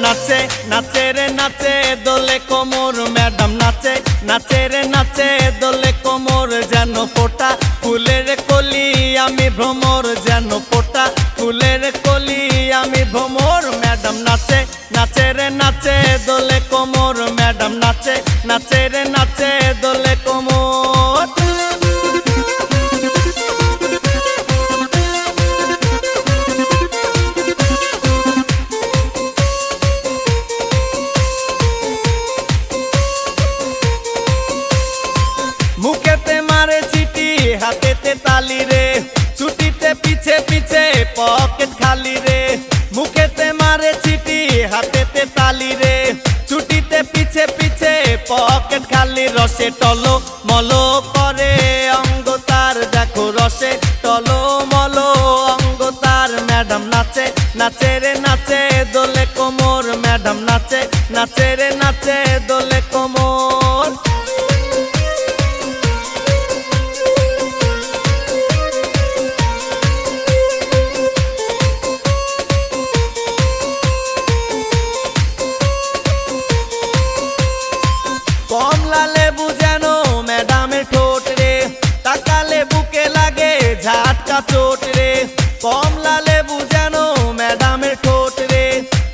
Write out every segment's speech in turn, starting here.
নাচে নাচে রে নাচে দোলে কোমর ম্যাডাম নাচে নাচে রে নাচে দোলে কোমর যেন ফোটা ফুলের কলি আমি ভ্রমর যেন ফোটা ফুলের কলি আমি ভ্রমর ম্যাডাম নাচে নাচে রে নাচে দোলে কোমর ম্যাডাম নাচে নাচে রে নাচে দোলে কোমর মুখেতে মারে চিঠি হাতেতে তালি রে ছুটিতে পিছে পিছে পকেট খালি রে মুখেতে মারে চিঠি হাতেতে তালি রে ছুটিতে পিছে পিছে পকেট খালি রসে টলো মলো করে অঙ্গ তার দেখো রসে টলো মলো অঙ্গ তার ম্যাডাম নাচে নাচে রে নাচে দোলে কোমর ম্যাডাম নাচে নাচে রে নাচে দোলে কোমর কমলা লেবু যেন ম্যাডামের ঠোঁট রে তাকালে বুকে লাগে ঝাটকা চোট রে কমলা লেবু যেন ম্যাডামের ঠোঁট রে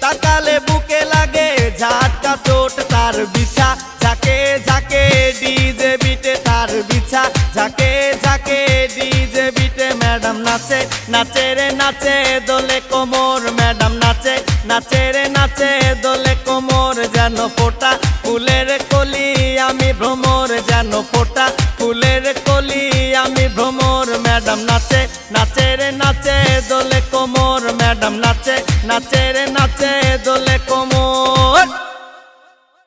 তাকালে বুকে লাগে ঝাটকা চোট তার বিছা ঝাঁকে ঝাঁকে ডিজে বিটে তার বিছা ঝাঁকে ঝাঁকে ডিজে বিটে ম্যাডাম নাচে নাচে রে নাচে দোলে কোমর ম্যাডাম নাচে নাচে রে নাচে দোলে কোমর যেন ফোটা ফুলের কলি আমি ভ্রমর যেন ফোটা ফুলের কলি আমি ভ্রমর ম্যাডাম নাচে নাচে রে নাচে দোলে কোমর ম্যাডাম নাচে নাচে রে নাচে দোলে কোমর